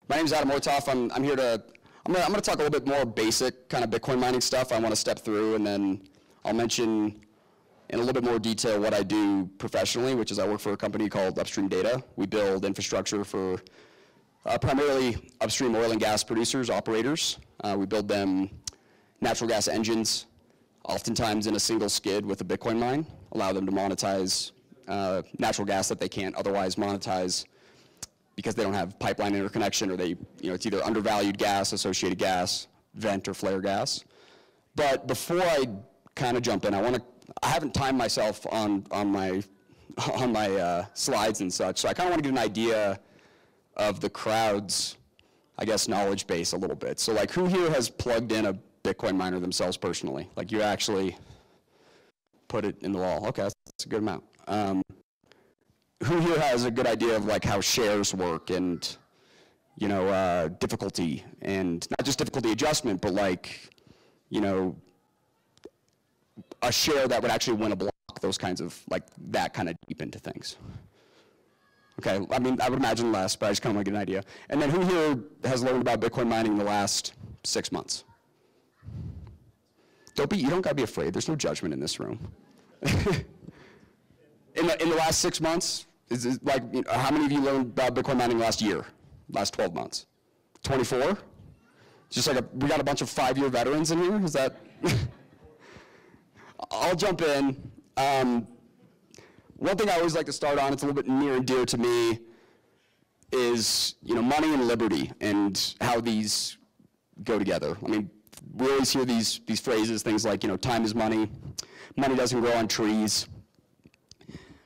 My name is Ortolf. I'm here to, I'm gonna talk a little bit more basic kind of Bitcoin mining stuff I want to step through, and then I'll mention in a little bit more detail what I do professionally, which is I work for a company called Upstream Data. We build infrastructure for primarily upstream oil and gas producers, operators. We build them natural gas engines, oftentimes in a single skid with a Bitcoin mine, allow them to monetize natural gas that they can't otherwise monetize because they don't have pipeline interconnection, or they, it's either undervalued gas, associated gas, vent or flare gas. But before I kind of jump in, I haven't timed myself on my slides and such, so I kind of want to get an idea of the crowd's, I guess, knowledge base a little bit. So like, who here has plugged in a Bitcoin miner themselves personally? Like, you actually put it in the wall. Okay, that's a good amount. Who here has a good idea of like how shares work and, difficulty, and not just difficulty adjustment, but like, a share that would actually win a block, those kinds of, like, that kind of deep into things? Okay, I mean, I would imagine less, but I just kind of want to get an idea. And then who here has learned about Bitcoin mining in the last 6 months? You don't gotta be afraid, there's no judgment in this room. In the last 6 months, is it like, how many of you learned about Bitcoin mining last year, last 12 months? 24? Just like we got a bunch of 5-year veterans in here, is that? I'll jump in. One thing I always like to start on, it's a little bit near and dear to me, is money and liberty and how these go together. I mean, we always hear these phrases, things like, time is money, money doesn't grow on trees.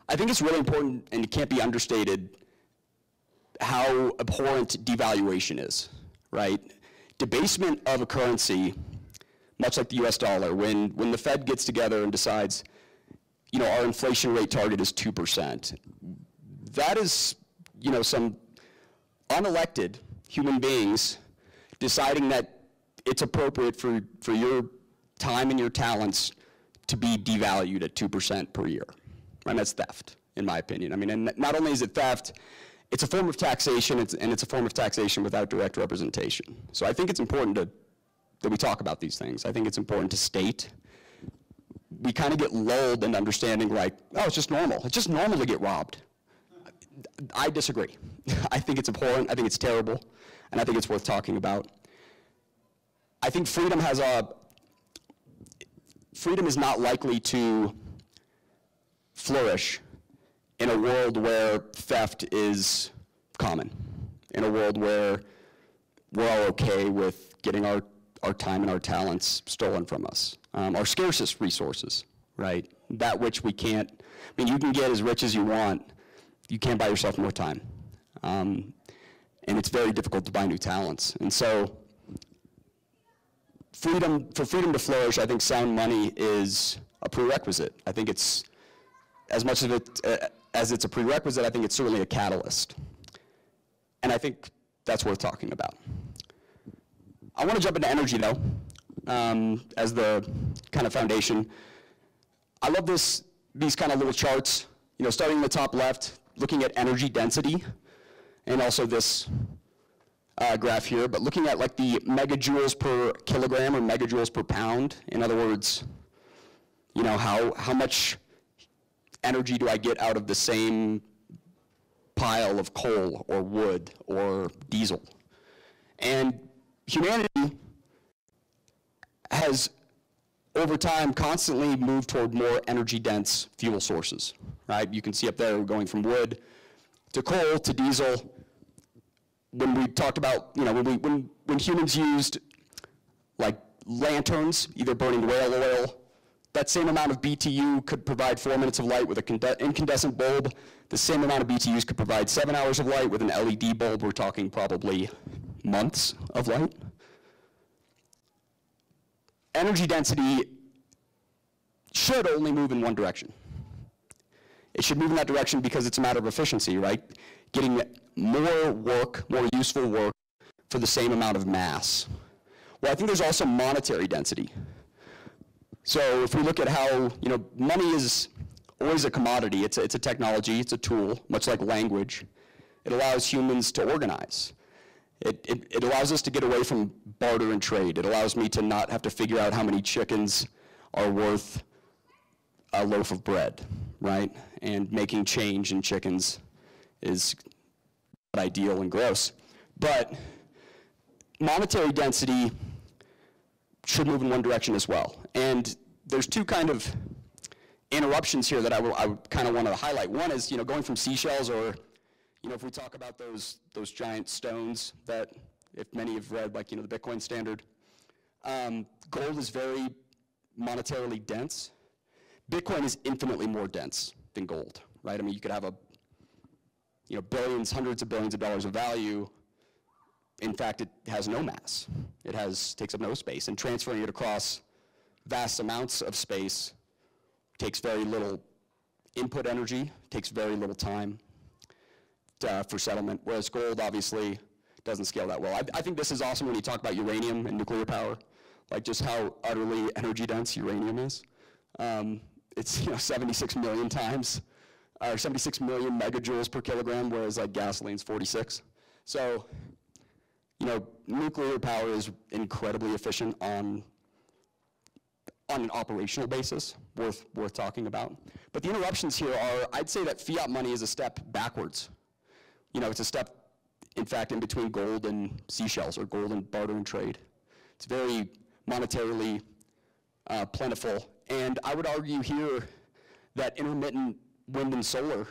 I think it's really important, and it can't be understated, how abhorrent devaluation is, right? Debasement of a currency, much like the US dollar, when the Fed gets together and decides, our inflation rate target is 2%, that is, some unelected human beings deciding that it's appropriate for your time and your talents to be devalued at 2% per year. And that's theft, in my opinion. I mean, and not only is it theft, it's a form of taxation, and it's a form of taxation without direct representation. So I think it's important that we talk about these things. I think it's important to state. We kind of get lulled into understanding like, oh, it's just normal. It's just normal to get robbed. I disagree. I think it's abhorrent, I think it's terrible, and I think it's worth talking about. I think freedom is not likely to flourish in a world where theft is common, in a world where we're all okay with getting our time and our talents stolen from us. Our scarcest resources, right? That which we can't, I mean, you can get as rich as you want, you can't buy yourself more time. And it's very difficult to buy new talents. And so, for freedom to flourish, I think sound money is a prerequisite. I think it's, as much of it as it's a prerequisite, I think it's certainly a catalyst. And I think that's worth talking about. I want to jump into energy, though, as the kind of foundation. I love these kind of little charts, starting in the top left, looking at energy density, and also this graph here, but looking at like the megajoules per kilogram or megajoules per pound. In other words, how much energy do I get out of the same pile of coal or wood or diesel? And humanity has, over time, constantly moved toward more energy-dense fuel sources, right? You can see up there, we're going from wood to coal to diesel. When we talked about, when humans used, like, lanterns, either burning whale oil, that same amount of BTU could provide 4 minutes of light with an incandescent bulb. The same amount of BTUs could provide 7 hours of light with an LED bulb. We're talking probably months of light. Energy density should only move in one direction. It should move in that direction because it's a matter of efficiency, right? Getting more work, more useful work for the same amount of mass. Well, I think there's also monetary density. So if we look at how, money is always a commodity. It's a technology, it's a tool, much like language. It allows humans to organize. It allows us to get away from barter and trade. It allows me to not have to figure out how many chickens are worth a loaf of bread, right? And making change in chickens is not ideal and gross. But monetary density should move in one direction as well. And there's two kind of interruptions here that I kind of want to highlight. One is, going from seashells, or, if we talk about those giant stones that, if many have read, like, the Bitcoin standard, gold is very monetarily dense. Bitcoin is infinitely more dense than gold, right? I mean, you could have billions, hundreds of billions of dollars of value. In fact, it has no mass. It takes up no space, and transferring it across vast amounts of space takes very little input energy, takes very little time for settlement, whereas gold obviously doesn't scale that well. I think this is awesome when you talk about uranium and nuclear power, like just how utterly energy dense uranium is. It's 76 million times, or 76 million megajoules per kilogram, whereas like gasoline's 46. So, nuclear power is incredibly efficient on an operational basis, worth talking about. But the interruptions here are, I'd say that fiat money is a step backwards. It's a step, in fact, in between gold and seashells, or gold and barter and trade. It's very monetarily plentiful. And I would argue here that intermittent wind and solar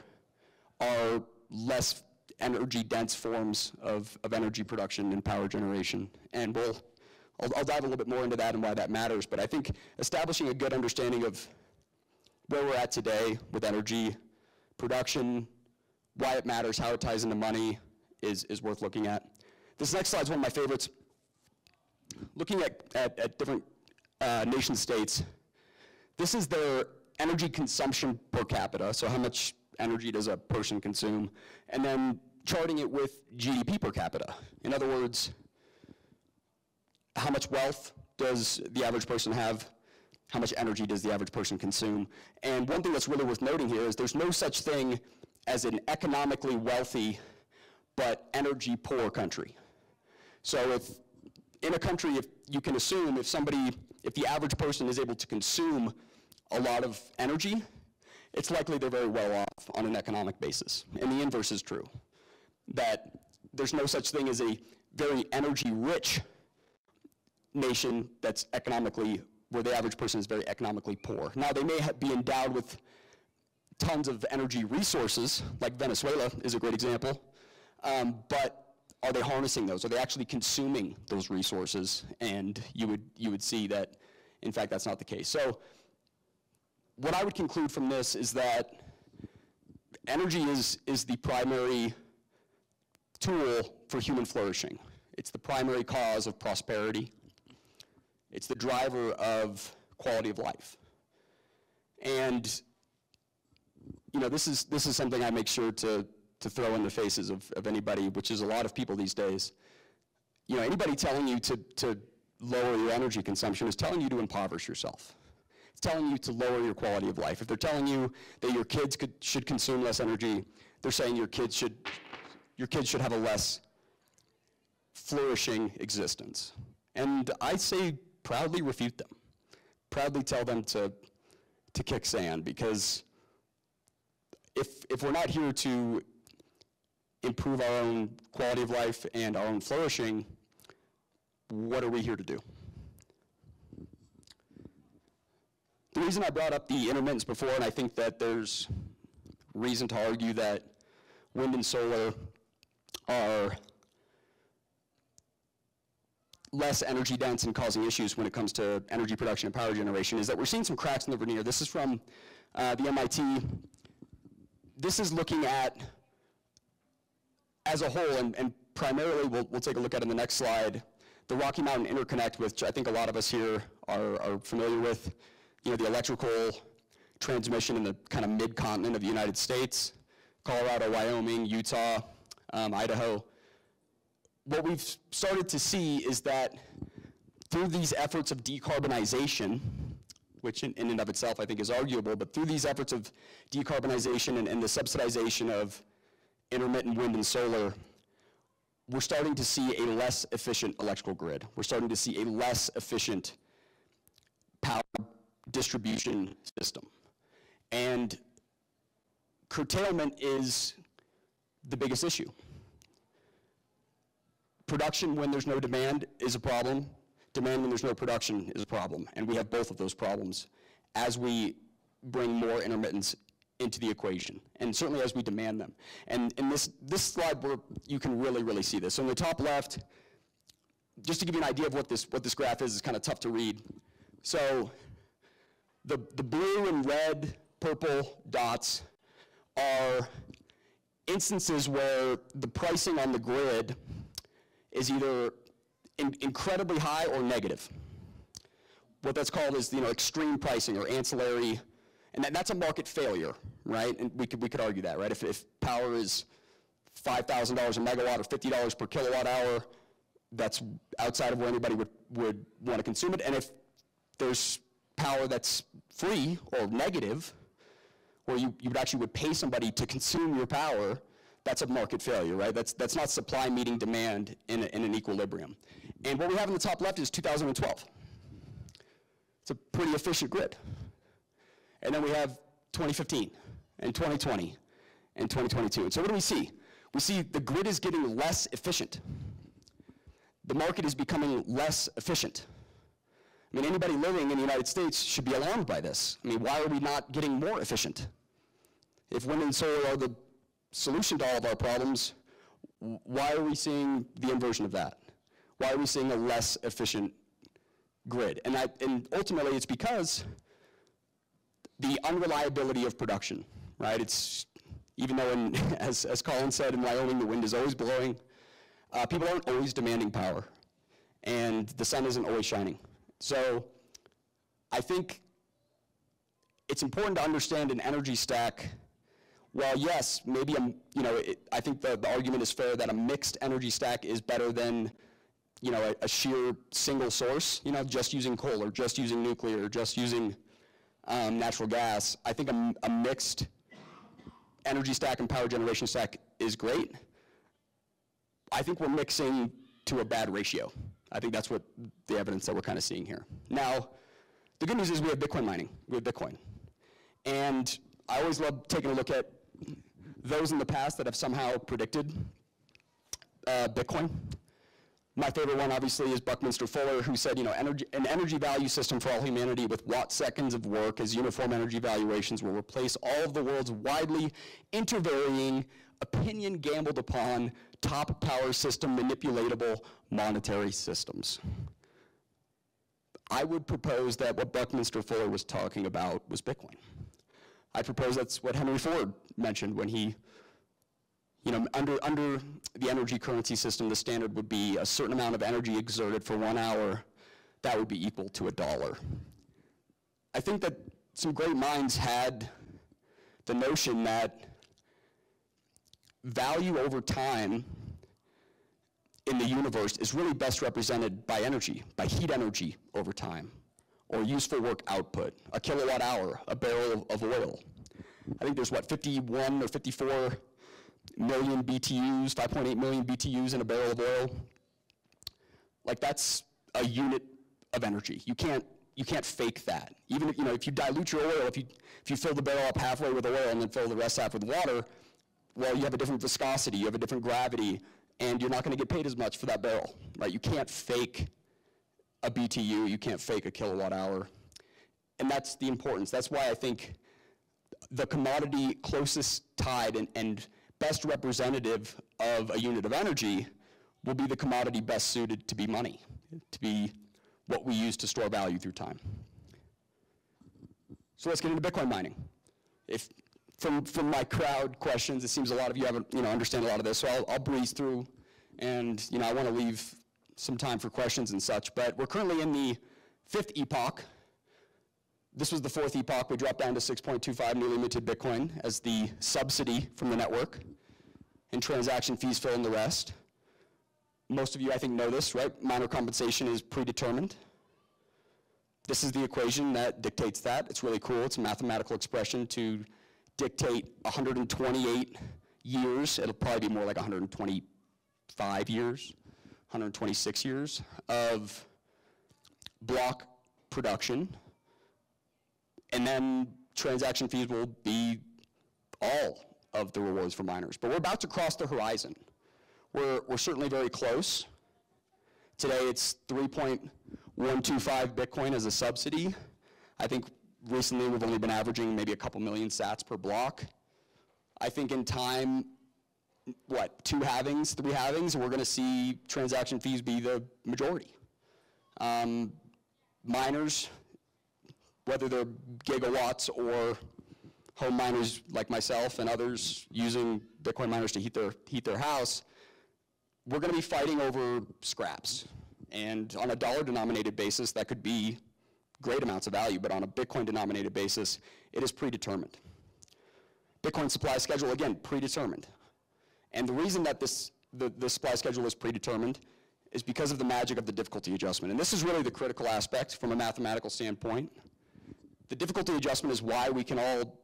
are less energy-dense forms of energy production and power generation. And I'll dive a little bit more into that and why that matters, but I think establishing a good understanding of where we're at today with energy production, why it matters, how it ties into money is worth looking at. This next slide is one of my favorites. Looking at different nation states, this is their energy consumption per capita, so how much energy does a person consume, and then charting it with GDP per capita. In other words, how much wealth does the average person have? How much energy does the average person consume? And one thing that's really worth noting here is there's no such thing as an economically wealthy but energy poor country. So if in a country, if you can assume if the average person is able to consume a lot of energy, it's likely they're very well off on an economic basis. And the inverse is true, that there's no such thing as a very energy-rich nation that's where the average person is very economically poor. Now, they may be endowed with tons of energy resources, like Venezuela is a great example, but are they harnessing those? Are they actually consuming those resources? And you would see that, in fact, that's not the case. So what I would conclude from this is that energy is the primary tool for human flourishing. It's the primary cause of prosperity. It's the driver of quality of life. And this is something I make sure to throw in the faces of anybody, which is a lot of people these days. Anybody telling you to lower your energy consumption is telling you to impoverish yourself. It's telling you to lower your quality of life. If they're telling you that your kids should consume less energy, they're saying your kids should have a less flourishing existence. And I say proudly refute them. Proudly tell them to kick sand, because if we're not here to improve our own quality of life and our own flourishing, what are we here to do? The reason I brought up the intermittence before, and I think that there's reason to argue that wind and solar are less energy dense and causing issues when it comes to energy production and power generation, is that we're seeing some cracks in the veneer. This is from the MIT. This is looking at, as a whole, and primarily we'll take a look at in the next slide, the Rocky Mountain Interconnect, which I think a lot of us here are familiar with. The electrical transmission in the kind of mid-continent of the United States, Colorado, Wyoming, Utah, Idaho. What we've started to see is that through these efforts of decarbonization, which in and of itself I think is arguable, but through these efforts of decarbonization and the subsidization of intermittent wind and solar, we're starting to see a less efficient electrical grid. We're starting to see a less efficient power distribution system. And curtailment is the biggest issue. Production when there's no demand is a problem. Demand when there's no production is a problem. And we have both of those problems as we bring more intermittence into the equation, and certainly as we demand them. And in this slide, you can really see this. So in the top left, just to give you an idea of what this graph is, it's kind of tough to read. So the blue and red, purple dots are instances where the pricing on the grid is either incredibly high or negative. What that's called is extreme pricing or ancillary, and that's a market failure, right? And we could argue that, right? If power is $5,000 a megawatt or $50 per kilowatt hour, that's outside of where anybody would want to consume it. And if there's power that's free or negative, or you would pay somebody to consume your power, that's a market failure, right? That's not supply meeting demand in an equilibrium. And what we have in the top left is 2012. It's a pretty efficient grid. And then we have 2015 and 2020 and 2022. And so what do we see? We see the grid is getting less efficient. The market is becoming less efficient. I mean, anybody living in the United States should be alarmed by this. I mean, why are we not getting more efficient? If wind and solar are the solution to all of our problems, why are we seeing the inversion of that? Why are we seeing a less efficient grid? And ultimately, it's because the unreliability of production, right? It's, even though, as Colin said, in Wyoming, the wind is always blowing, people aren't always demanding power, and the sun isn't always shining. So I think it's important to understand an energy stack. Well, yes, maybe I think the argument is fair that a mixed energy stack is better than a sheer single source, just using coal or just using nuclear or just using natural gas. I think a mixed energy stack and power generation stack is great. I think we're mixing to a bad ratio. I think that's what the evidence that we're kind of seeing here. Now, the good news is we have Bitcoin mining. We have Bitcoin. And I always love taking a look at those in the past that have somehow predicted Bitcoin. My favorite one, obviously, is Buckminster Fuller, who said, an energy value system for all humanity with watt-seconds of work as uniform energy valuations will replace all of the world's widely intervarying, opinion gambled upon, top power system manipulatable monetary systems. I would propose that what Buckminster Fuller was talking about was Bitcoin. I propose that's what Henry Ford mentioned when he, under the energy currency system, the standard would be a certain amount of energy exerted for 1 hour, that would be equal to $1. I think that some great minds had the notion that value over time in the universe is really best represented by energy, by heat energy over time, or useful work output, a kilowatt hour, a barrel of oil. I think there's 51 or 54 million BTUs, 5.8 million BTUs in a barrel of oil. Like, that's a unit of energy. You can't fake that. Even if you dilute your oil, if you fill the barrel up halfway with oil and then fill the rest half with water, well, you have a different viscosity, you have a different gravity, and you're not going to get paid as much for that barrel, right? You can't fake a BTU, you can't fake a kilowatt hour. And that's the importance. That's why I think the commodity closest tied and best representative of a unit of energy will be the commodity best suited to be money, to be what we use to store value through time. So let's get into Bitcoin mining. From my crowd questions, it seems a lot of you haven't, understand a lot of this, so I'll breeze through, and I want to leave some time for questions and such. But we're currently in the 5th epoch. This was the 4th epoch. We dropped down to 6.25 newly minted Bitcoin as the subsidy from the network, and transaction fees fill in the rest. Most of you, I think, know this, right? Miner compensation is predetermined. This is the equation that dictates that. It's really cool. It's a mathematical expression to dictate 128 years. It'll probably be more like 127 125 years, 126 years of block production, and then transaction fees will be all of the rewards for miners. But we're about to cross the horizon. We're certainly very close. Today it's 3.125 Bitcoin as a subsidy. I think recently we've only been averaging maybe a couple million sats per block. I think in time, what, 2 halvings, 3 halvings, we're gonna see transaction fees be the majority. Miners, whether they're gigawatts or home miners like myself and others using Bitcoin miners to heat their house, we're going to be fighting over scraps. And on a dollar-denominated basis, that could be great amounts of value, but on a Bitcoin-denominated basis, it is predetermined. Bitcoin supply schedule, again, predetermined. And the reason that the supply schedule is predetermined is because of the magic of the difficulty adjustment. And this is really the critical aspect from a mathematical standpoint. The difficulty adjustment is why we can all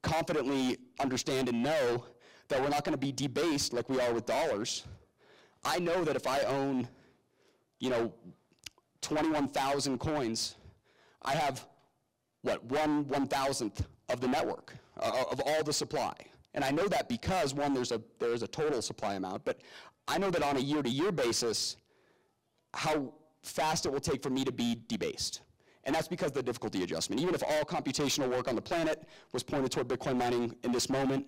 confidently understand and know that we're not going to be debased like we are with dollars. I know that if I own, 21,000 coins, I have, what, 1/1000th of the network, of all the supply. And I know that because, one, there is a total supply amount, but I know that on a year-to-year basis, how fast it will take for me to be debased. And that's because of the difficulty adjustment. Even if all computational work on the planet was pointed toward Bitcoin mining in this moment,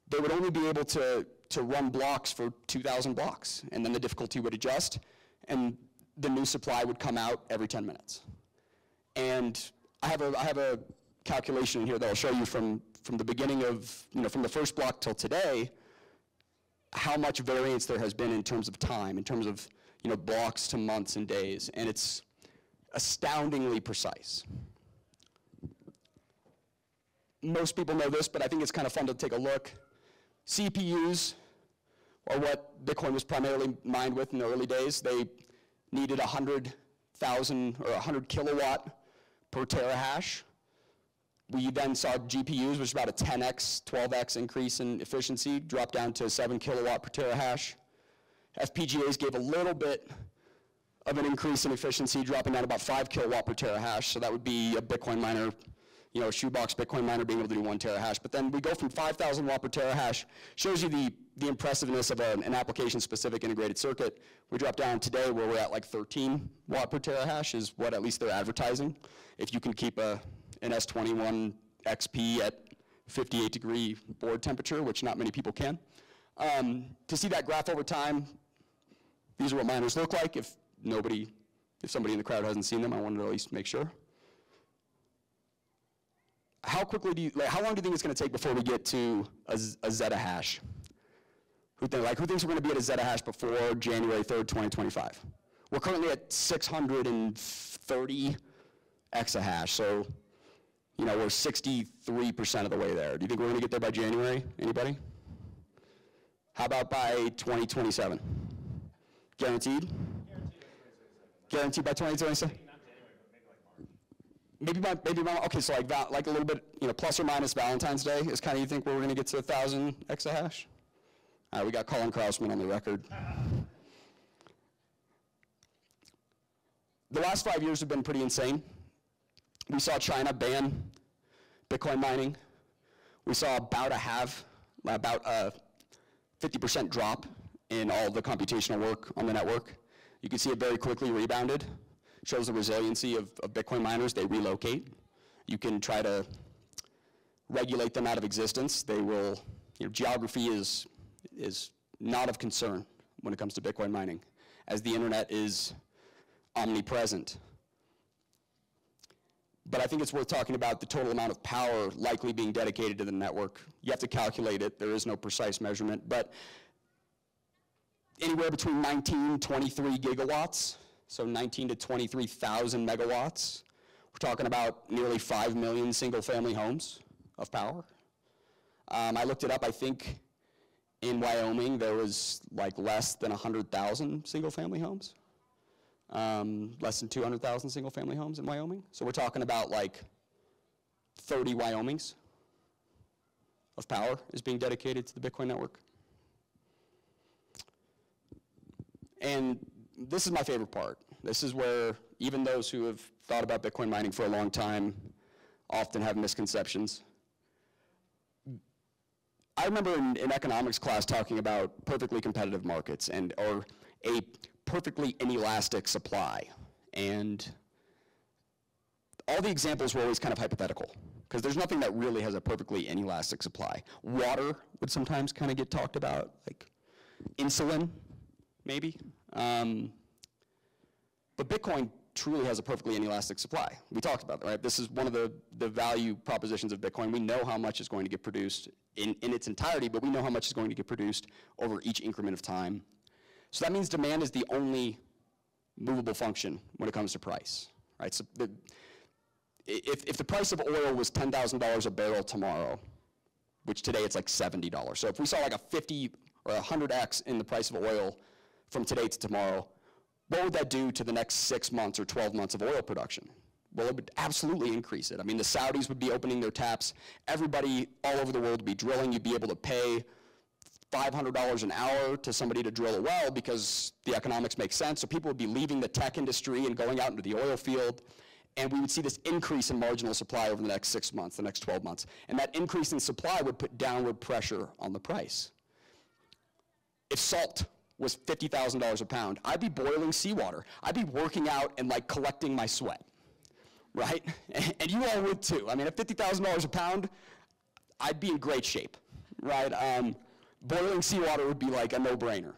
they would only be able to run blocks for 2,000 blocks. And then the difficulty would adjust, and the new supply would come out every 10 minutes. And I have a calculation here that I'll show you from the beginning of, from the first block till today, how much variance there has been in terms of time, in terms of, blocks to months and days. And it's astoundingly precise. Most people know this, but I think it's kind of fun to take a look. CPUs are what Bitcoin was primarily mined with in the early days. They needed 100,000 or 100 kilowatt per terahash. We then saw GPUs, which is about a 10x, 12x increase in efficiency, drop down to 7 kilowatt per terahash. FPGAs gave a little bit of an increase in efficiency, dropping down about 5 kilowatt per terahash. So that would be a Bitcoin miner, a shoebox Bitcoin miner being able to do 1 terahash. But then we go from 5,000 watt per terahash, shows you the impressiveness of an application-specific integrated circuit. We drop down today where we're at like 13 watt per terahash is what at least they're advertising. If you can keep an S21 XP at 58-degree board temperature, which not many people can. To see that graph over time, these are what miners look like. If somebody in the crowd hasn't seen them, I wanted to at least make sure. How long do you think it's going to take before we get to a zettahash? Who thinks we're going to be at a zettahash before January 3rd, 2025? We're currently at 630 exahash, so we're 63% of the way there. Do you think we're going to get there by January? Anybody? How about by 2027? Guaranteed? Guaranteed by 2027? Maybe by, okay, so like a little bit, plus or minus Valentine's Day is kind of, you think we're going to get to 1,000 exahash? All right, we got Colin Krausman on the record. The last 5 years have been pretty insane. We saw China ban Bitcoin mining. We saw about a 50% drop in all the computational work on the network. You can see it very quickly rebounded. Shows the resiliency of Bitcoin miners. They relocate. You can try to regulate them out of existence. They will, geography is not of concern when it comes to Bitcoin mining, as the internet is omnipresent. But I think it's worth talking about the total amount of power likely being dedicated to the network. You have to calculate it. There is no precise measurement. But anywhere between 19 and 23 gigawatts, so 19 to 23,000 megawatts. We're talking about nearly 5 million single-family homes of power. I looked it up. I think in Wyoming there was like less than 100,000 single-family homes. Less than 200,000 single-family homes in Wyoming. So we're talking about like 30 Wyomings of power is being dedicated to the Bitcoin network. And this is my favorite part. This is where even those who have thought about Bitcoin mining for a long time often have misconceptions. I remember in economics class talking about perfectly competitive markets or a perfectly inelastic supply. And all the examples were always kind of hypothetical, because there's nothing that really has a perfectly inelastic supply. Water would sometimes kind of get talked about, like insulin, maybe. But Bitcoin truly has a perfectly inelastic supply. We talked about that, right? This is one of the value propositions of Bitcoin. We know how much is going to get produced in its entirety, but we know how much is going to get produced over each increment of time. So that means demand is the only movable function when it comes to price, right? So if the price of oil was $10,000 a barrel tomorrow, which today it's like $70. So if we saw like a 50 or 100x in the price of oil from today to tomorrow, what would that do to the next 6 months or 12 months of oil production? Well, it would absolutely increase it. I mean, the Saudis would be opening their taps. Everybody all over the world would be drilling. You'd be able to pay $500 an hour to somebody to drill a well because the economics make sense. So people would be leaving the tech industry and going out into the oil field. And we would see this increase in marginal supply over the next 6 months, the next 12 months. And that increase in supply would put downward pressure on the price. If salt was $50,000 a pound, I'd be boiling seawater. I'd be working out and like collecting my sweat, right? And you all would too. I mean, at $50,000 a pound, I'd be in great shape, right? Boiling seawater would be like a no-brainer.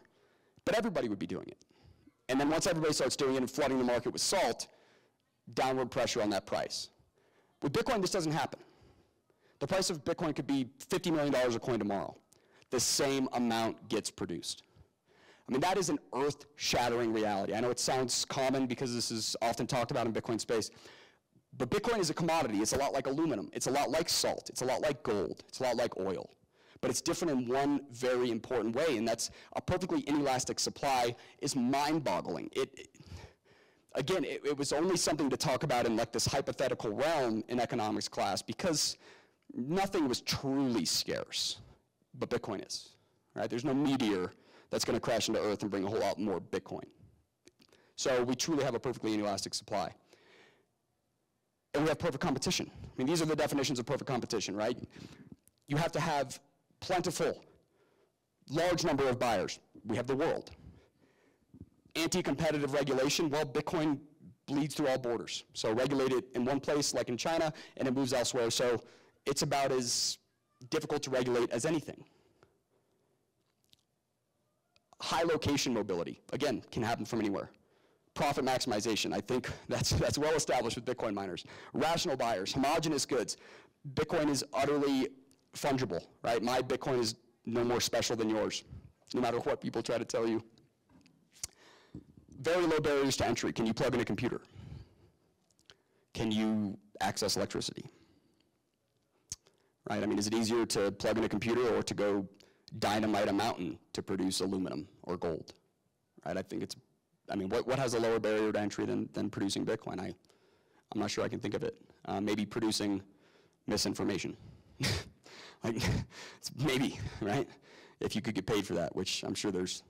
But everybody would be doing it. And then once everybody starts doing it and flooding the market with salt, downward pressure on that price. With Bitcoin, this doesn't happen. The price of Bitcoin could be $50 million a coin tomorrow. The same amount gets produced. I mean, that is an earth-shattering reality. I know it sounds common because this is often talked about in Bitcoin space, but Bitcoin is a commodity. It's a lot like aluminum. It's a lot like salt. It's a lot like gold. It's a lot like oil. But it's different in one very important way, and that's a perfectly inelastic supply is mind-boggling. Again, it was only something to talk about in like this hypothetical realm in economics class because nothing was truly scarce, but Bitcoin is, right? There's no meteor that's going to crash into Earth and bring a whole lot more Bitcoin. So we truly have a perfectly inelastic supply. And we have perfect competition. I mean, these are the definitions of perfect competition, right? You have to have plentiful, large number of buyers. We have the world. Anti-competitive regulation, well, Bitcoin bleeds through all borders. So regulate it in one place, like in China, and it moves elsewhere. So it's about as difficult to regulate as anything. High location mobility, again, can happen from anywhere. Profit maximization, I think that's well established with Bitcoin miners. Rational buyers, homogeneous goods. Bitcoin is utterly fungible, right? My Bitcoin is no more special than yours, no matter what people try to tell you. Very low barriers to entry. Can you plug in a computer? Can you access electricity? Right, I mean, is it easier to plug in a computer or to go dynamite a mountain to produce aluminum or gold? Right, I think it's, I mean, what has a lower barrier to entry than producing Bitcoin? I'm not sure I can think of it. Maybe producing misinformation. Like, maybe, right? If you could get paid for that, which I'm sure there's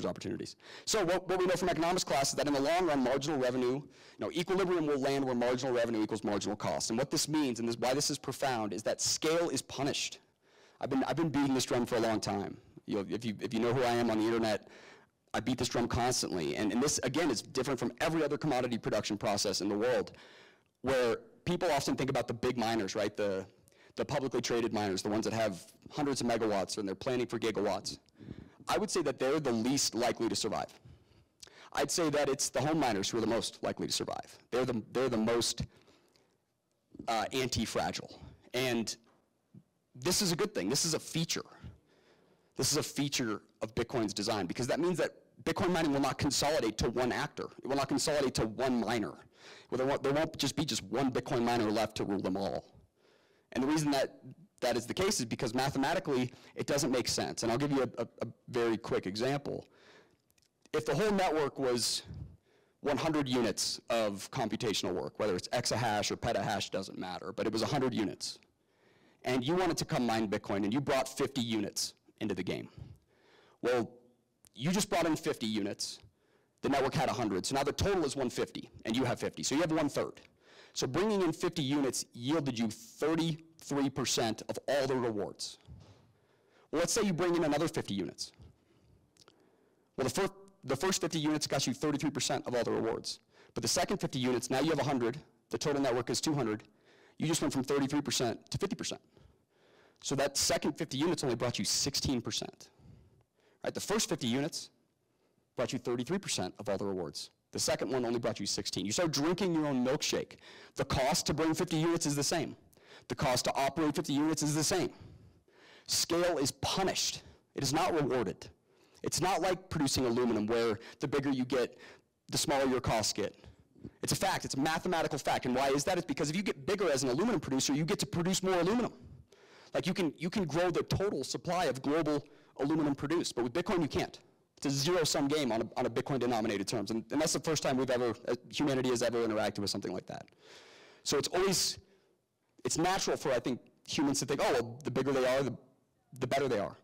opportunities. So what we know from economics class is that in the long run, marginal revenue, equilibrium will land where marginal revenue equals marginal cost. And what this means, and why this is profound, is that scale is punished. I've been beating this drum for a long time. If you know who I am on the internet, I beat this drum constantly. And this, again, is different from every other commodity production process in the world, where people often think about the big miners, right? The publicly traded miners, the ones that have hundreds of megawatts and they're planning for gigawatts. I would say that they're the least likely to survive. I'd say that it's the home miners who are the most likely to survive. They're the most anti-fragile. And this is a good thing. This is a feature. This is a feature of Bitcoin's design, because that means that Bitcoin mining will not consolidate to one actor. It will not consolidate to one miner. Well, there won't just be just one Bitcoin miner left to rule them all. And the reason that is the case is because mathematically it doesn't make sense. And I'll give you a very quick example. If the whole network was 100 units of computational work, whether it's exahash or petahash, doesn't matter, but it was 100 units, and you wanted to come mine Bitcoin and you brought 50 units into the game. Well, you just brought in 50 units, The network had 100. So now the total is 150, and you have 50. So you have 1/3. So bringing in 50 units yielded you 33% of all the rewards. Well, let's say you bring in another 50 units. Well, the first 50 units got you 33% of all the rewards. But the second 50 units, now you have 100. The total network is 200. You just went from 33% to 50%. So that second 50 units only brought you 16%. Right? The first 50 units brought you 33% of all the rewards. The second one only brought you 16. You start drinking your own milkshake. The cost to bring 50 units is the same. The cost to operate 50 units is the same. Scale is punished. It is not rewarded. It's not like producing aluminum where the bigger you get, the smaller your costs get. It's a fact. It's a mathematical fact. And why is that? It's because if you get bigger as an aluminum producer, you get to produce more aluminum. Like you can grow the total supply of global aluminum produced, but with Bitcoin you can't. It's a zero-sum game on a Bitcoin-denominated terms, and that's the first time humanity has ever interacted with something like that. So it's natural for, I think, humans to think, oh, well, the bigger they are, the better they are.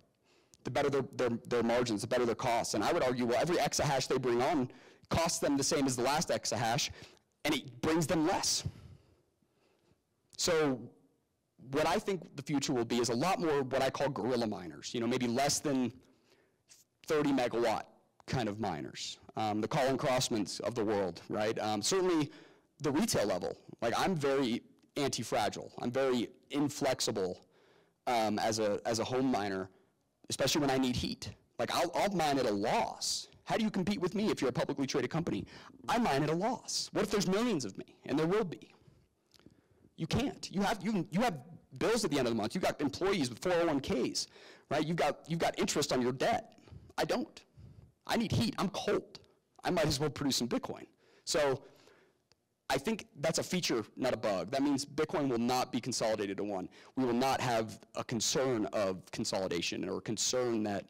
The better their margins, the better their costs. And I would argue, well, every exahash they bring on costs them the same as the last exahash, and it brings them less. So what I think the future will be is a lot more what I call guerrilla miners, maybe less than 30 megawatt kind of miners, the Colin Crossmans of the world, right? Certainly the retail level, like I'm very anti-fragile. I'm very inflexible as a home miner, especially when I need heat. Like I'll mine at a loss. How do you compete with me if you're a publicly traded company? I mine at a loss. What if there's millions of me? And there will be. You can't. You have bills at the end of the month. You've got employees with 401ks, right? You've got interest on your debt. I don't. I need heat. I'm cold. I might as well produce some Bitcoin. So I think that's a feature, not a bug. That means Bitcoin will not be consolidated to one. We will not have a concern of consolidation or a concern that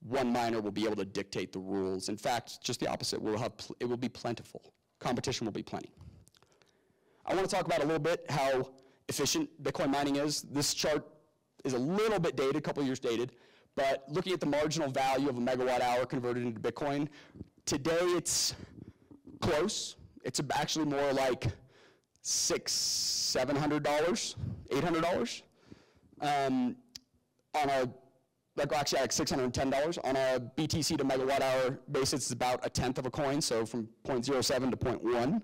one miner will be able to dictate the rules. In fact, just the opposite. It will be plentiful. Competition will be plenty. I want to talk about a little bit how efficient Bitcoin mining is. This chart is a little bit dated, a couple of years dated, but looking at the marginal value of a megawatt hour converted into Bitcoin, today it's close. It's actually more like $600, $700, $800 on actually like $610 on a BTC to megawatt hour basis. It's about 1/10 of a coin, so from 0.07 to 0.1.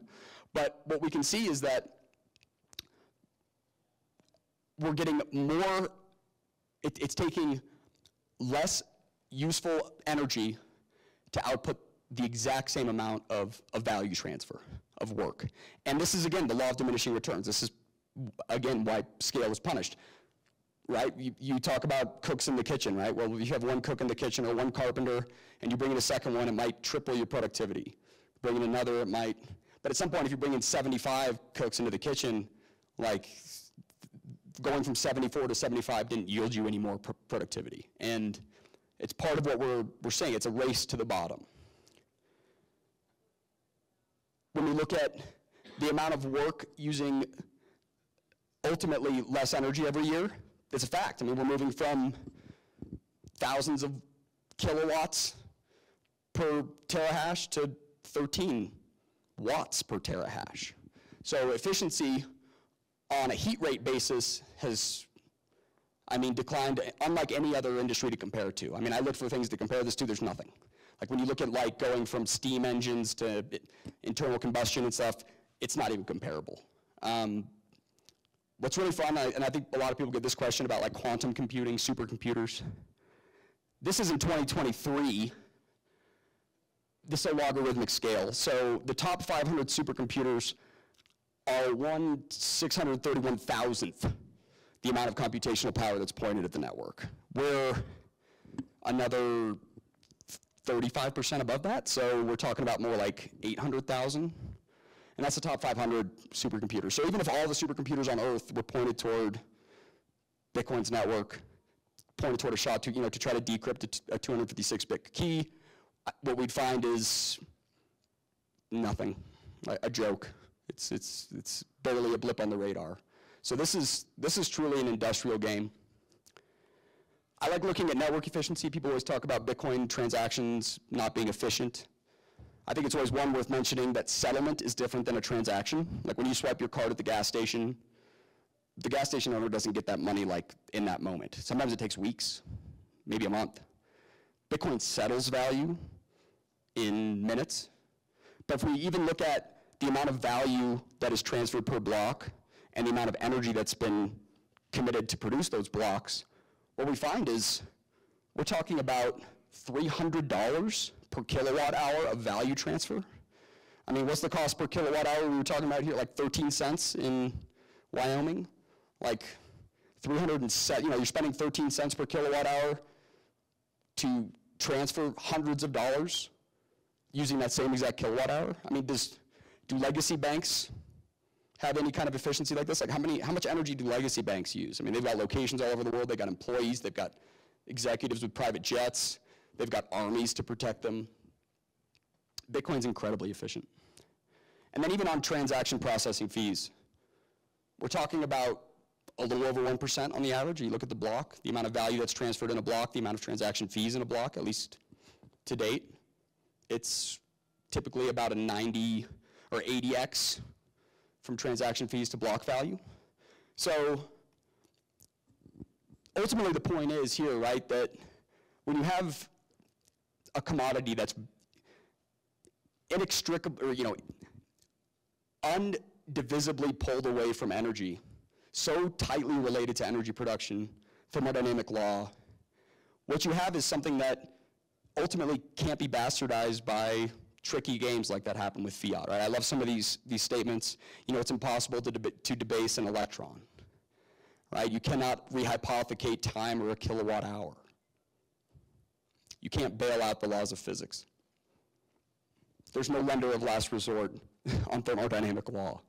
But what we can see is that we're getting more. It's taking less useful energy to output the exact same amount of value transfer, of work. And this is, again, the law of diminishing returns. This is, again, why scale is punished, right? You talk about cooks in the kitchen, right? Well, if you have one cook in the kitchen or one carpenter, and you bring in a second one, it might triple your productivity. Bring in another, it might. But at some point, if you bring in 75 cooks into the kitchen, like going from 74 to 75 didn't yield you any more productivity. And it's part of what we're saying. It's a race to the bottom. When we look at the amount of work using ultimately less energy every year, it's a fact. I mean, we're moving from thousands of kilowatts per terahash to 13 watts per terahash. So efficiency on a heat rate basis has, declined unlike any other industry to compare it to. I mean, I looked for things to compare this to, there's nothing. Like when you look at going from steam engines to internal combustion and stuff, it's not even comparable. What's really fun, and I think a lot of people get this question about quantum computing, supercomputers. This is in 2023. This is a logarithmic scale. So the top 500 supercomputers are 1/631,000th the amount of computational power that's pointed at the network. We're another 35% above that, so we're talking about more like 800,000. And that's the top 500 supercomputers. So even if all the supercomputers on Earth were pointed toward Bitcoin's network, pointed toward a SHA to try to decrypt a 256-bit key, what we'd find is nothing, a joke. It's barely a blip on the radar. So this is truly an industrial game. I like looking at network efficiency. People always talk about Bitcoin transactions not being efficient. I think it's always one worth mentioning that settlement is different than a transaction. Like when you swipe your card at the gas station owner doesn't get that money like in that moment. Sometimes it takes weeks, maybe a month. Bitcoin settles value in minutes. But if we even look at the amount of value that is transferred per block and the amount of energy that's been committed to produce those blocks, what we find is we're talking about $300 per kilowatt hour of value transfer. I mean, what's the cost per kilowatt hour we were talking about here? Like 13 cents in Wyoming? Like 307, you're spending 13 cents per kilowatt hour to transfer hundreds of dollars using that same exact kilowatt hour. I mean, do legacy banks have any kind of efficiency like this? Like how much energy do legacy banks use? I mean, they've got locations all over the world, they've got employees, they've got executives with private jets, they've got armies to protect them. Bitcoin's incredibly efficient. And then even on transaction processing fees, we're talking about a little over 1% on the average. You look at the block, the amount of value that's transferred in a block, the amount of transaction fees in a block, at least to date. It's typically about a 90 or 80x from transaction fees to block value. So ultimately the point is here, right, that when you have a commodity that's inextricably, or undivisibly pulled away from energy, so tightly related to energy production, thermodynamic law, what you have is something that ultimately can't be bastardized by tricky games like that happen with fiat, right? I love some of these statements. It's impossible to debase an electron, right? You cannot rehypothecate time or a kilowatt hour. You can't bail out the laws of physics. There's no lender of last resort on thermodynamic law.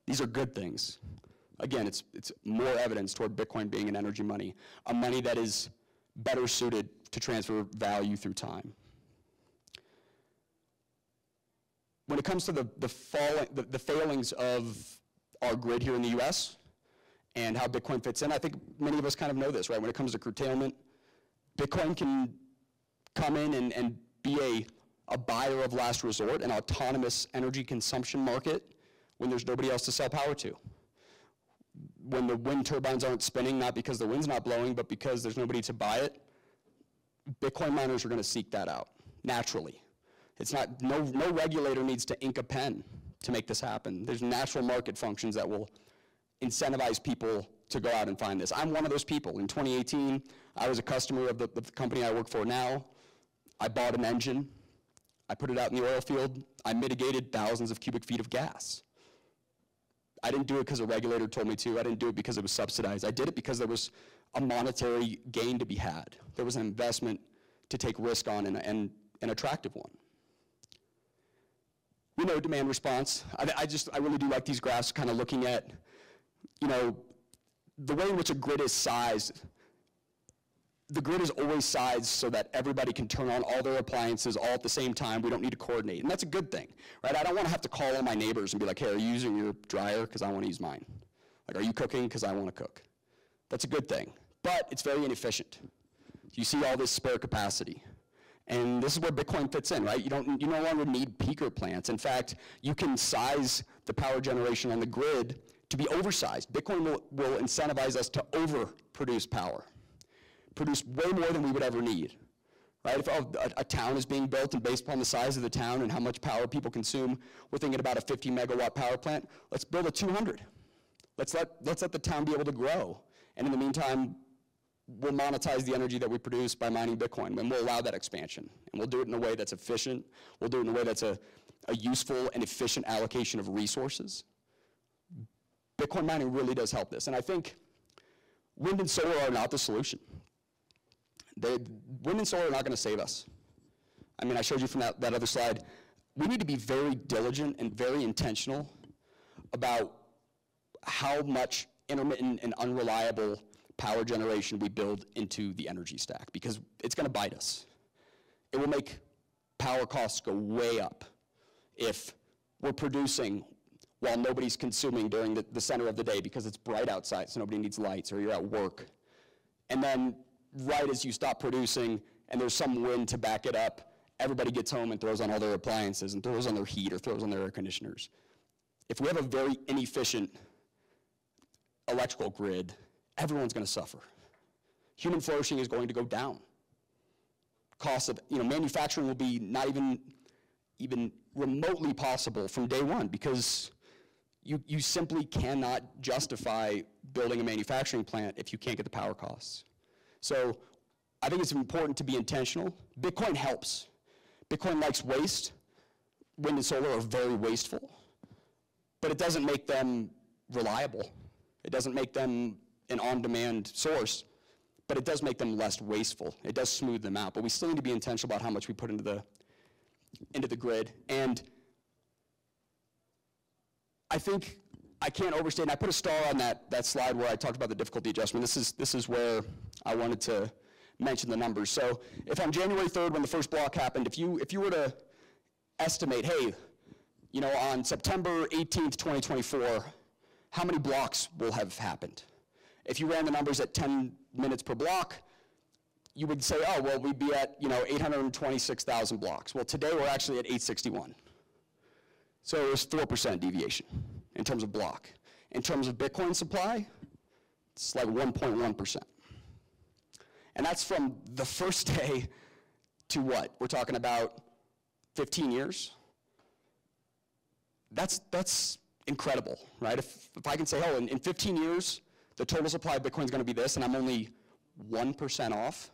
These are good things. Again, it's more evidence toward Bitcoin being an energy money, a money that is better suited to transfer value through time. When it comes to the failings of our grid here in the US and how Bitcoin fits in, I think many of us kind of know this, right? When it comes to curtailment, Bitcoin can come in and be a buyer of last resort, an autonomous energy consumption market when there's nobody else to sell power to. When the wind turbines aren't spinning, not because the wind's not blowing, but because there's nobody to buy it, Bitcoin miners are going to seek that out, naturally. It's not, no regulator needs to ink a pen to make this happen. There's natural market functions that will incentivize people to go out and find this. I'm one of those people. In 2018, I was a customer of the company I work for now. I bought an engine. I put it out in the oil field. I mitigated thousands of cubic feet of gas. I didn't do it because a regulator told me to. I didn't do it because it was subsidized. I did it because there was a monetary gain to be had. There was an investment to take risk on and an attractive one. We know demand response. I really do like these graphs kind of looking at, the way in which a grid is sized. The grid is always sized so that everybody can turn on all their appliances all at the same time. We don't need to coordinate, and that's a good thing, right? I don't want to have to call all my neighbors and be like, hey, are you using your dryer? Because I want to use mine. Like, are you cooking? Because I want to cook. That's a good thing, but it's very inefficient. You see all this spare capacity, and this is where Bitcoin fits in, right? You no longer need peaker plants. In fact, you can size the power generation on the grid to be oversized. Bitcoin will incentivize us to overproduce power. Produce way more than we would ever need, right? If a town is being built and based upon the size of the town and how much power people consume, we're thinking about a 50 megawatt power plant. Let's build a 200. Let's let the town be able to grow. And in the meantime, we'll monetize the energy that we produce by mining Bitcoin, and we'll allow that expansion. And we'll do it in a way that's efficient. We'll do it in a way that's a useful and efficient allocation of resources. Bitcoin mining really does help this. And I think wind and solar are not the solution. Wind and solar are not going to save us. I mean, I showed you from that other slide. We need to be very diligent and very intentional about how much intermittent and unreliable power generation we build into the energy stack, because it's going to bite us. It will make power costs go way up if we're producing while nobody's consuming during the center of the day because it's bright outside, so nobody needs lights, or you're at work. And then right as you stop producing and there's some wind to back it up, everybody gets home and throws on all their appliances and throws on their heat or throws on their air conditioners. If we have a very inefficient electrical grid, everyone's going to suffer. Human flourishing is going to go down. Cost of manufacturing will be not even remotely possible from day one, because you simply cannot justify building a manufacturing plant if you can't get the power costs. So I think it's important to be intentional. Bitcoin helps. Bitcoin likes waste. Wind and solar are very wasteful, but it doesn't make them reliable. It doesn't make them an on-demand source, but it does make them less wasteful. It does smooth them out, but we still need to be intentional about how much we put into the grid. And I think I can't overstate, and I put a star on that slide where I talked about the difficulty adjustment. This is where I wanted to mention the numbers. So if on January 3rd, when the first block happened, if you were to estimate, hey, on September 18th, 2024, how many blocks will have happened? If you ran the numbers at 10 minutes per block, you would say, oh, well, we'd be at 826,000 blocks. Well, today we're actually at 861. So it was 4% deviation in terms of block. In terms of Bitcoin supply, it's like 1.1%. And that's from the first day to what? We're talking about 15 years? That's incredible, right? If I can say, oh, in 15 years, the total supply of Bitcoin is going to be this, and I'm only 1% off,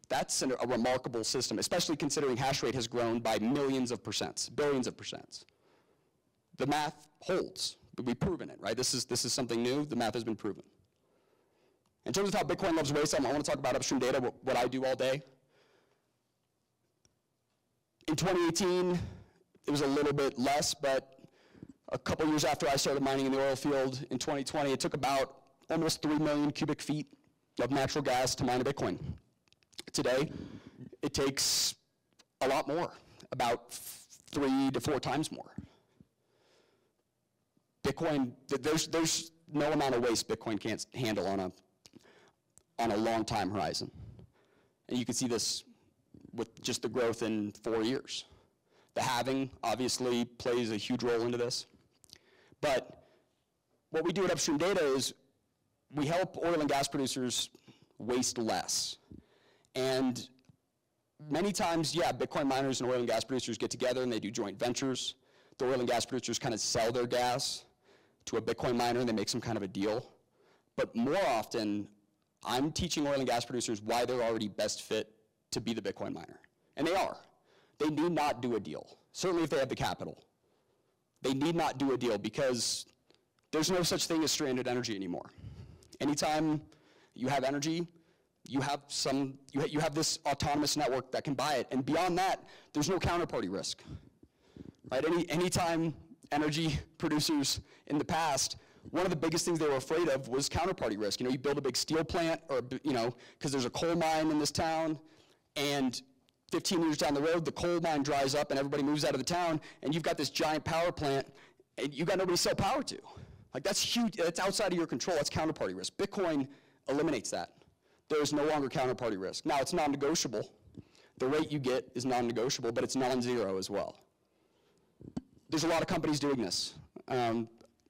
that's a remarkable system, especially considering hash rate has grown by millions of percents, billions of percents. The math holds. We've proven it, right? This is something new. The math has been proven. In terms of how Bitcoin loves waste, I want to talk about Upstream Data, what I do all day. In 2018, it was a little bit less, but a couple years after I started mining in the oil field in 2020, it took about almost 3 million cubic feet of natural gas to mine a Bitcoin. Today, it takes a lot more, about 3 to 4 times more. Bitcoin, there's no amount of waste Bitcoin can't handle on a long time horizon. And you can see this with just the growth in 4 years. The halving obviously plays a huge role into this. But what we do at Upstream Data is we help oil and gas producers waste less. And many times, yeah, Bitcoin miners and oil and gas producers get together and they do joint ventures. The oil and gas producers kind of sell their gas to a Bitcoin miner and they make some kind of a deal. But more often, I'm teaching oil and gas producers why they're already best fit to be the Bitcoin miner. And they are. They need not do a deal, certainly if they have the capital. They need not do a deal because there's no such thing as stranded energy anymore. Anytime you have energy, you have this autonomous network that can buy it. And beyond that, there's no counterparty risk. Right? Anytime energy producers in the past, one of the biggest things they were afraid of was counterparty risk. You build a big steel plant, or because there's a coal mine in this town, and 15 years down the road, the coal mine dries up and everybody moves out of the town, and you've got this giant power plant, and you've got nobody to sell power to. Like, that's huge. That's outside of your control. That's counterparty risk. Bitcoin eliminates that. There is no longer counterparty risk. Now, it's non-negotiable. The rate you get is non-negotiable, but it's non-zero as well. There's a lot of companies doing this. I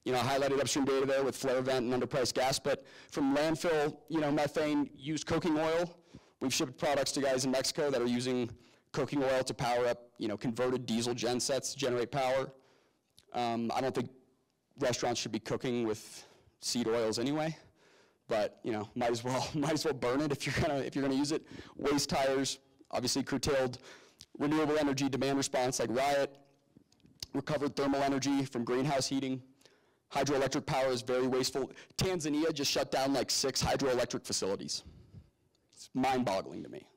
highlighted Upstream Data there with flare vent and underpriced gas, but from landfill, methane, used cooking oil. We've shipped products to guys in Mexico that are using cooking oil to power up, converted diesel gen sets to generate power. I don't think restaurants should be cooking with seed oils anyway, but might as well burn it if you're gonna use it. Waste tires, obviously curtailed renewable energy demand response like Riot. Recovered thermal energy from greenhouse heating. Hydroelectric power is very wasteful. Tanzania just shut down like 6 hydroelectric facilities. It's mind-boggling to me.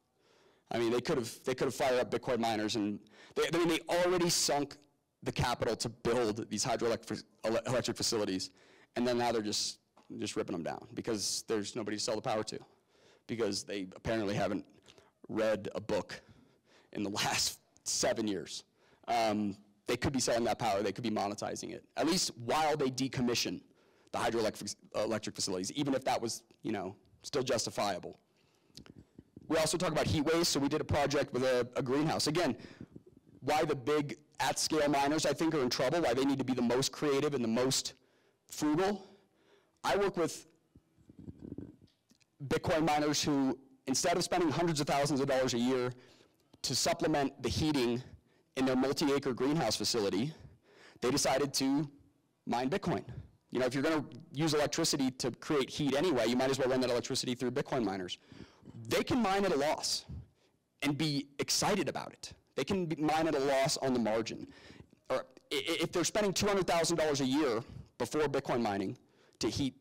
I mean, they could have fired up Bitcoin miners, and they already sunk the capital to build these hydroelectric facilities, and then now they're just ripping them down because there's nobody to sell the power to, because they apparently haven't read a book in the last 7 years. They could be selling that power. They could be monetizing it, at least while they decommission the hydroelectric facilities, even if that was, still justifiable. We also talk about heat waste, so we did a project with a greenhouse. Again, why the big at-scale miners, I think, are in trouble, why they need to be the most creative and the most frugal. I work with Bitcoin miners who, instead of spending hundreds of thousands of dollars a year to supplement the heating in their multi-acre greenhouse facility, they decided to mine Bitcoin. You know, if you're going to use electricity to create heat anyway, you might as well run that electricity through Bitcoin miners. They can mine at a loss and be excited about it. They can mine at a loss on the margin. Or if they're spending $200,000 a year before Bitcoin mining to heat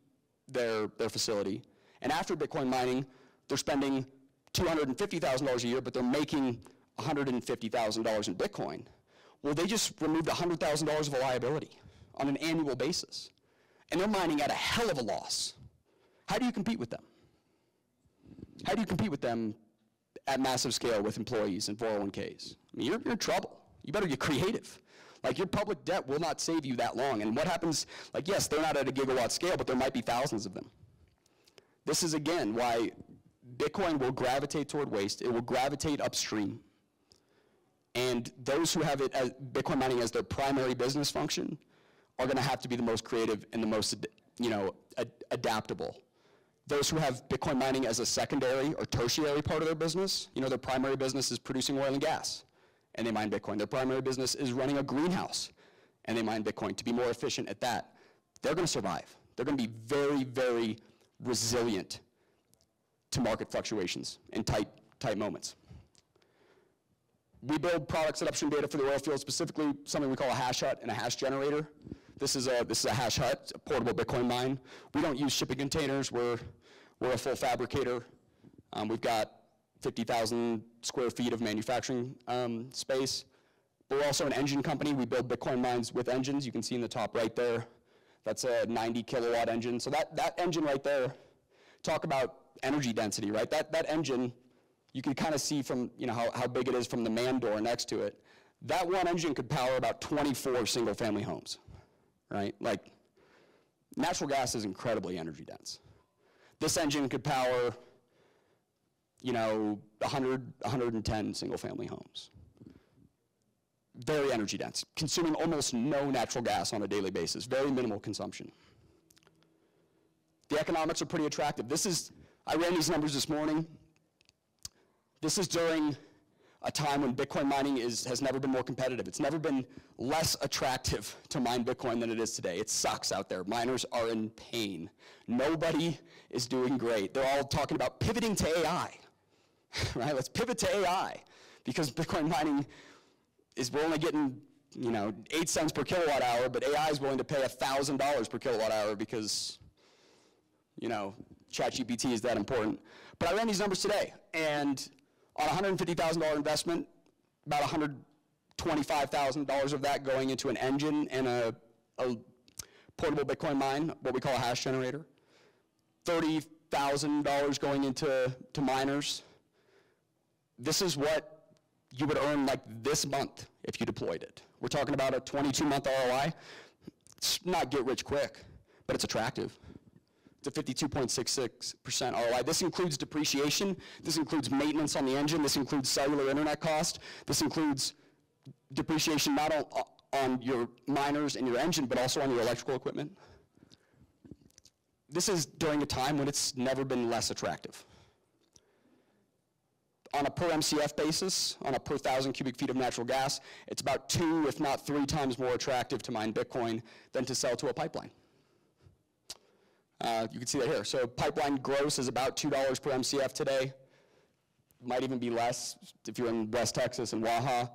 their facility, and after Bitcoin mining, they're spending $250,000 a year, but they're making $150,000 in Bitcoin. Well, they just removed $100,000 of a liability on an annual basis. And they're mining at a hell of a loss. How do you compete with them? How do you compete with them at massive scale with employees and 401ks? I mean, you're in trouble. You better get creative. Like, your public debt will not save you that long. And what happens, like, yes, they're not at a gigawatt scale, but there might be thousands of them. This is, again, why Bitcoin will gravitate toward waste. It will gravitate upstream. And those who have it as Bitcoin mining as their primary business function are going to have to be the most creative and the most, adaptable. Those who have Bitcoin mining as a secondary or tertiary part of their business, their primary business is producing oil and gas, and they mine Bitcoin. Their primary business is running a greenhouse, and they mine Bitcoin to be more efficient at that. They're going to survive. They're going to be very, very resilient to market fluctuations in tight moments. We build products at Upstream Data for the oil field, specifically something we call a hash hut and a hash generator. This is a hash hut, a portable Bitcoin mine. We don't use shipping containers. We're a full fabricator. We've got 50,000 square feet of manufacturing space. But we're also an engine company. We build Bitcoin mines with engines. You can see in the top right there, that's a 90 kilowatt engine. So that engine right there, talk about energy density, right? That engine, you can kind of see from how big it is from the man door next to it. That one engine could power about 24 single family homes, right? Like, natural gas is incredibly energy dense. This engine could power, 110 single family homes. Very energy dense, consuming almost no natural gas on a daily basis, very minimal consumption. The economics are pretty attractive. I ran these numbers this morning. This is during a time when Bitcoin mining has never been more competitive. It's never been less attractive to mine Bitcoin than it is today. It sucks out there. Miners are in pain. Nobody is doing great. They're all talking about pivoting to AI, right? Let's pivot to AI, because Bitcoin mining we're only getting 8 cents per kilowatt hour, but AI is willing to pay $1,000 per kilowatt hour because ChatGPT is that important. But I ran these numbers today, and on a $150,000 investment, about $125,000 of that going into an engine and a portable Bitcoin mine, what we call a hash generator. $30,000 going into miners. This is what you would earn like this month if you deployed it. We're talking about a 22-month ROI. It's not get rich quick, but it's attractive. It's a 52.66% ROI. This includes depreciation. This includes maintenance on the engine. This includes cellular internet cost. This includes depreciation not on your miners and your engine, but also on your electrical equipment. This is during a time when it's never been less attractive. On a per MCF basis, on a per 1,000 cubic feet of natural gas, it's about 2, if not 3 times more attractive to mine Bitcoin than to sell to a pipeline. You can see that here. So pipeline gross is about $2 per MCF today. Might even be less if you're in West Texas and Waha.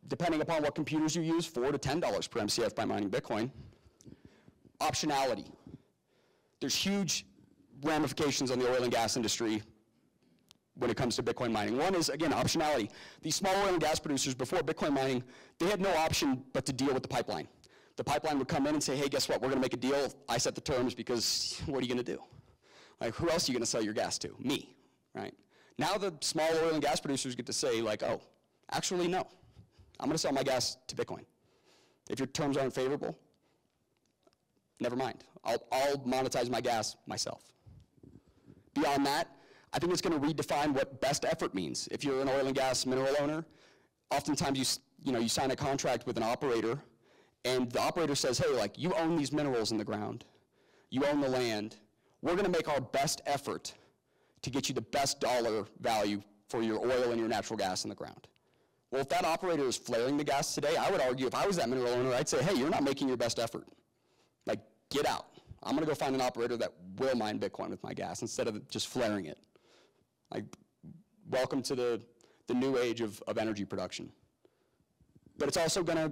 Depending upon what computers you use, $4 to $10 per MCF by mining Bitcoin. Optionality. There's huge ramifications on the oil and gas industry when it comes to Bitcoin mining. One is, again, optionality. These small oil and gas producers, before Bitcoin mining, they had no option but to deal with the pipeline. The pipeline would come in and say, hey, guess what, we're going to make a deal. I set the terms because what are you going to do? Like, who else are you going to sell your gas to? Me, right? Now the small oil and gas producers get to say, like, oh, actually, no. I'm going to sell my gas to Bitcoin. If your terms aren't favorable, never mind. I'll monetize my gas myself. Beyond that, I think it's going to redefine what best effort means. If you're an oil and gas mineral owner, oftentimes you sign a contract with an operator, and the operator says, hey, like, you own these minerals in the ground. You own the land. We're going to make our best effort to get you the best dollar value for your oil and your natural gas in the ground. Well, if that operator is flaring the gas today, I would argue if I was that mineral owner, I'd say, hey, you're not making your best effort. Like, get out. I'm going to go find an operator that will mine Bitcoin with my gas instead of just flaring it. Like, welcome to the new age of energy production. But it's also going to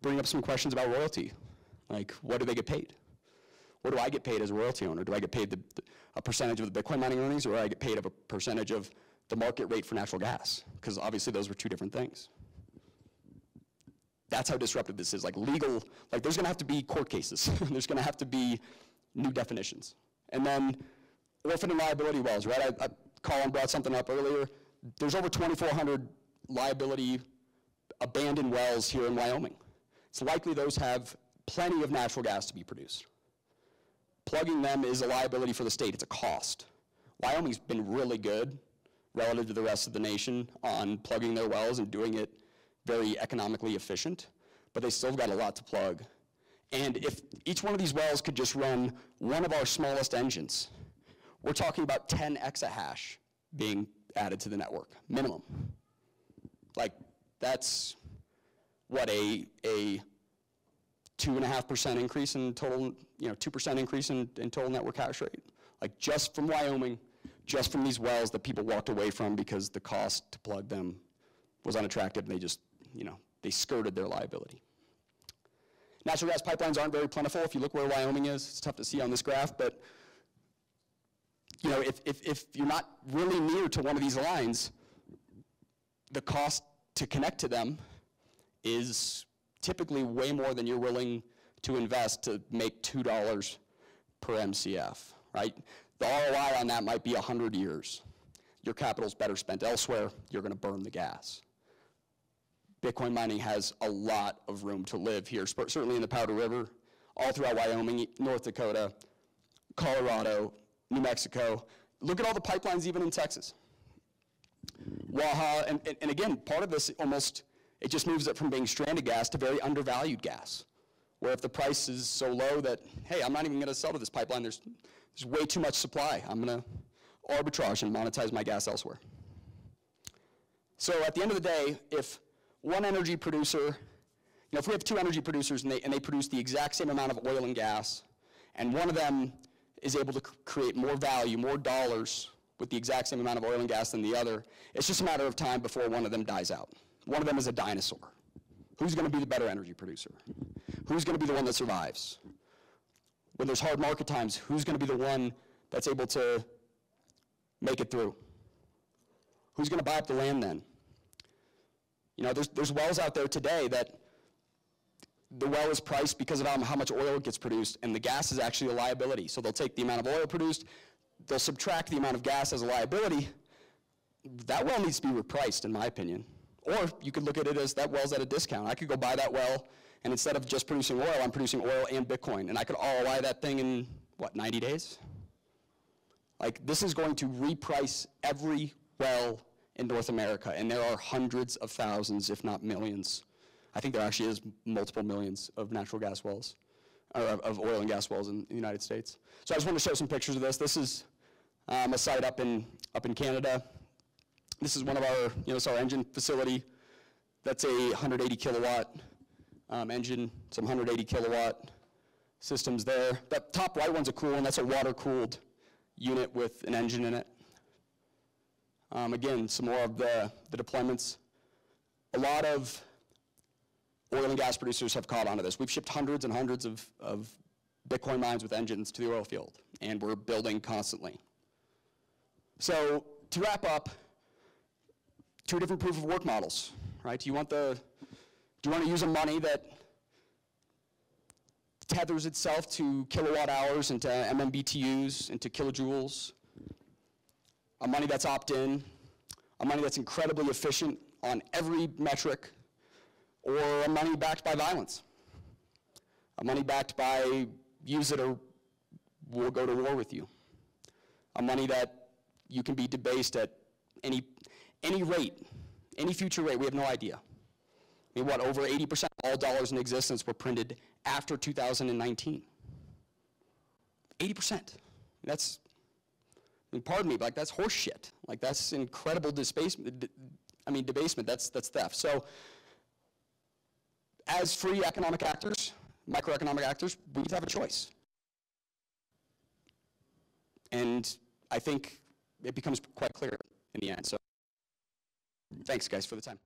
bring up some questions about royalty. Like, what do they get paid? What do I get paid as a royalty owner? Do I get paid a percentage of the Bitcoin mining earnings, or do I get paid a percentage of the market rate for natural gas? Because obviously those were two different things. That's how disruptive this is. Like, legal, like, there's going to have to be court cases. There's going to have to be new definitions. And then orphan and liability wells, right? Colin brought something up earlier. There's over 2,400 liability abandoned wells here in Wyoming. It's likely those have plenty of natural gas to be produced. Plugging them is a liability for the state. It's a cost. Wyoming's been really good relative to the rest of the nation on plugging their wells and doing it very economically efficient, but they still got a lot to plug. And if each one of these wells could just run one of our smallest engines, we're talking about 10 exahash being added to the network, minimum. Like, that's what, a 2.5% increase in total, 2% increase in total network hash rate. Like, just from Wyoming, just from these wells that people walked away from because the cost to plug them was unattractive, and they just, they skirted their liability. Natural gas pipelines aren't very plentiful. If you look where Wyoming is, it's tough to see on this graph, but if you're not really near to one of these lines, the cost to connect to them is typically way more than you're willing to invest to make $2 per MCF, right? The ROI on that might be 100 years. Your capital's better spent elsewhere. You're going to burn the gas. Bitcoin mining has a lot of room to live here, certainly in the Powder River, all throughout Wyoming, North Dakota, Colorado, New Mexico. Look at all the pipelines even in Texas. Waha, and again, part of this it just moves it from being stranded gas to very undervalued gas, where if the price is so low that, hey, I'm not even going to sell to this pipeline, there's way too much supply. I'm going to arbitrage and monetize my gas elsewhere. So at the end of the day, if one energy producer, if we have two energy producers and they produce the exact same amount of oil and gas, and one of them is able to create more value, more dollars with the exact same amount of oil and gas than the other, it's just a matter of time before one of them dies out. One of them is a dinosaur. Who's going to be the better energy producer? Who's going to be the one that survives? When there's hard market times, who's going to be the one that's able to make it through? Who's going to buy up the land then? There's wells out there today that the well is priced because of how much oil gets produced, and the gas is actually a liability. So they'll take the amount of oil produced, they'll subtract the amount of gas as a liability. That well needs to be repriced, in my opinion. Or you could look at it as that well's at a discount. I could go buy that well, and instead of just producing oil, I'm producing oil and Bitcoin, and I could ROI that thing in, 90 days? Like, this is going to reprice every well in North America, and there are hundreds of thousands, if not millions. I think there actually is multiple millions of natural gas wells, or of oil and gas wells in the United States. So I just wanted to show some pictures of this. This is a site up in Canada. This is one of our, it's our engine facility. That's a 180 kilowatt engine, some 180 kilowatt systems there. That top right one's a cool one. That's a water-cooled unit with an engine in it. Again, some more of the deployments. A lot of oil and gas producers have caught on to this. We've shipped hundreds and hundreds of Bitcoin mines with engines to the oil field, and we're building constantly. So to wrap up, two different proof of work models, right? Do you want to use a money that tethers itself to kilowatt hours, into MMBTUs, into kilojoules? A money that's opt-in, a money that's incredibly efficient on every metric, or a money backed by violence? A money backed by use it or we'll go to war with you. A money that you can be debased at any rate, any future rate. We have no idea. I mean, what, over 80% of all dollars in existence were printed after 2019. 80%. That's, I mean, pardon me, but like, that's horse shit. Like, that's incredible debasement. I mean, debasement, that's theft. So, as free economic actors, microeconomic actors, we have a choice. And I think it becomes quite clear in the end. So, thanks, guys, for the time.